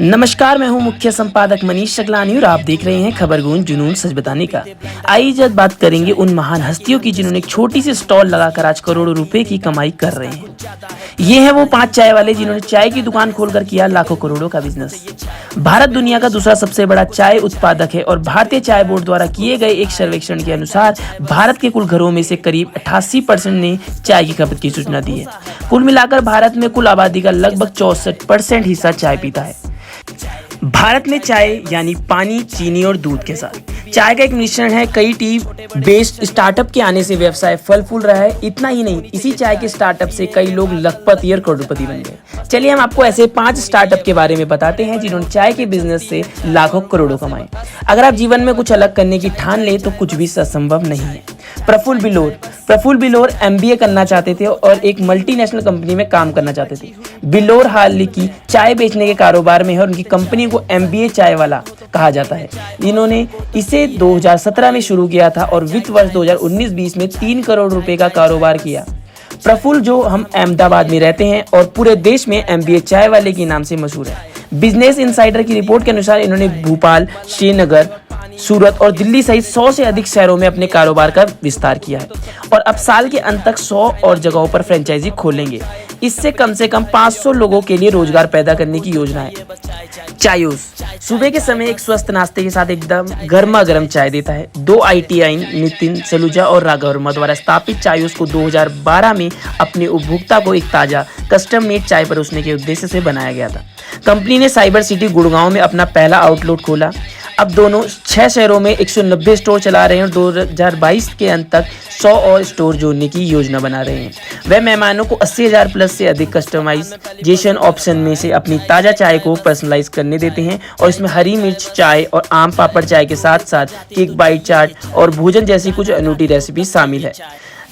नमस्कार, मैं हूं मुख्य संपादक मनीष शगलानी और आप देख रहे हैं खबर गूंज जुनून सच बताने का। आइए आज बात करेंगे उन महान हस्तियों की जिन्होंने एक छोटी सी स्टॉल लगाकर आज करोड़ों रुपए की कमाई कर रहे हैं। ये हैं वो 5 चाय वाले जिन्होंने चाय की दुकान खोलकर किया लाखों करोड़ों का बिजनेस। भारत दुनिया का दूसरा सबसे बड़ा चाय उत्पादक है और भारतीय चाय बोर्ड द्वारा किए गए एक सर्वेक्षण के अनुसार भारत के कुल घरों में से करीब 88% ने चाय की खपत की सूचना दी है। कुल मिलाकर भारत में कुल आबादी का लगभग 64% हिस्सा चाय पीता है। भारत में चाय यानी पानी, चीनी और दूध के साथ चाय का एक मिश्रण है। कई टी बेस्ड स्टार्टअप के आने से व्यवसाय फल फूल रहा है। इतना ही नहीं, इसी चाय के स्टार्टअप से कई लोग लखपति और करोड़पति बन गए। चलिए हम आपको ऐसे 5 स्टार्टअप के बारे में बताते हैं जिन्होंने चाय के बिजनेस से लाखों करोड़ों कमाए। अगर आप जीवन में कुछ अलग करने की ठान ले तो कुछ भी असंभव नहीं है। प्रफुल्ल बिलोर MBA करना चाहते थे और एक मल्टीनेशनल कंपनी में काम करना चाहते थे। बिलोर हाल की चाय बेचने के कारोबार में है और उनकी कंपनी को MBA चाय वाला कहा जाता है। इन्होंने इसे 2017 में शुरू किया था और वित्त वर्ष 2019-20 में 3 करोड़ रुपए का कारोबार किया। प्रफुल्ल जो हम अहमदाबाद में रहते हैं और पूरे देश में MBA चाय वाले के नाम से मशहूर है। बिजनेस इनसाइडर की रिपोर्ट के अनुसार इन्होंने भोपाल, श्रीनगर, सूरत और दिल्ली सहित 100 से अधिक शहरों में अपने कारोबार का विस्तार किया है और अब साल के अंत तक 100 और जगहों पर फ्रेंचाइजी खोलेंगे। इससे कम से कम 500 लोगों के लिए रोजगार पैदा करने की योजना है। चायूस सुबह के समय एक स्वस्थ नाश्ते के साथ एकदम गर्मा गर्म चाय देता है। 2 ITI नितिन सलूजा और राघव वर्मा द्वारा स्थापित चायूस को 2012 में अपने उपभोक्ता को एक ताजा कस्टम मेड चाय परोसने के उद्देश्य से बनाया गया था। कंपनी ने साइबर सिटी गुड़गांव में अपना पहला आउटलेट खोला। अब दोनों 6 शहरों में 190 स्टोर चला रहे हैं और 2022 के अंत तक 100 और स्टोर जोड़ने की योजना बना रहे हैं। वह मेहमानों को 80,000 प्लस से अधिक कस्टमाइजेशन ऑप्शन में से अपनी ताज़ा चाय को पर्सनलाइज करने देते हैं और इसमें हरी मिर्च चाय और आम पापड़ चाय के साथ साथ केक बाइट चाट और भोजन जैसी कुछ अनूठी रेसिपी शामिल है।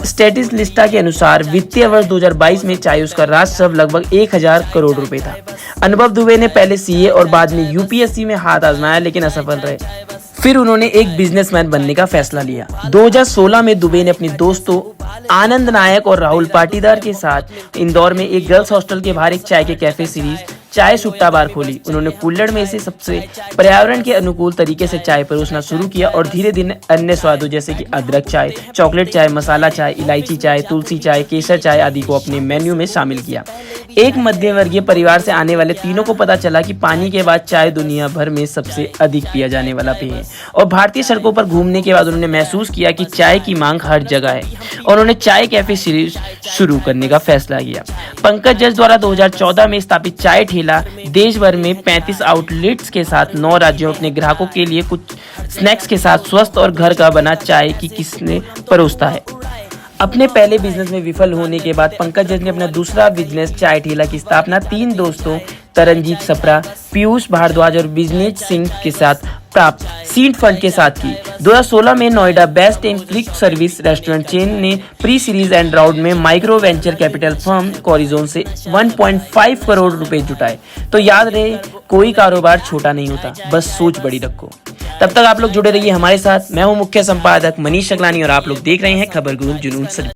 स्टेटिस लिस्टा के अनुसार वित्तीय वर्ष 2022 में चायूस का राजस्व लगभग 1000 करोड़ रुपए था। अनुभव दुबे ने पहले CA और बाद में UPSC में हाथ आजमाया लेकिन असफल रहे। फिर उन्होंने एक बिजनेसमैन बनने का फैसला लिया। 2016 में दुबे ने अपने दोस्तों आनंद नायक और राहुल पाटीदार के साथ इंदौर में एक गर्ल्स हॉस्टल के बाहर एक चाय के कैफे सीरीज चाय सुट्टा बार खोली। उन्होंने कुल्हड़ में से सबसे पर्यावरण के अनुकूल तरीके से चाय परोसना शुरू किया और धीरे धीरे अन्य स्वादों जैसे कि अदरक चाय, चॉकलेट चाय, मसाला चाय, इलायची चाय, तुलसी चाय, केसर चाय आदि को अपने मेन्यू में शामिल किया। एक मध्यवर्गीय परिवार से आने वाले तीनों को पता चला कि पानी के बाद चाय दुनिया भर में सबसे अधिक पिया जाने वाला पेय है और भारतीय सड़कों पर घूमने के बाद उन्होंने महसूस किया कि चाय की मांग हर जगह है और उन्होंने चाय कैफे सीरीज शुरू करने का फैसला किया। पंकज जज द्वारा 2014 में स्थापित चाय ठेला देश भर में 35 आउटलेट्स के साथ 9 राज्यों में अपने ग्राहकों के लिए कुछ स्नैक्स के साथ स्वस्थ और घर का बना चाय की किस्में परोसता है। अपने पहले बिजनेस में विफल होने के बाद पंकज जज ने अपना दूसरा बिजनेस चाय ठेला की स्थापना 3 दोस्तों तरनजीत सप्रा, पीयूष भारद्वाज और बिजनेस सिंह के साथ प्राप्त सीड फंड के साथ की। 2016 में Noida best and quick service restaurant chain ने प्री सीरीज एंड राउंड में माइक्रो वेंचर कैपिटल फर्म कॉरिजोन से 1.5 करोड़ रुपए जुटाए। तो याद रहे, कोई कारोबार छोटा नहीं होता, बस सोच बड़ी रखो। तब तक आप लोग जुड़े रहिए हमारे साथ। मैं हूं मुख्य संपादक मनीष शगलानी और आप लोग देख रहे हैं खबर गूंज जुनून सच।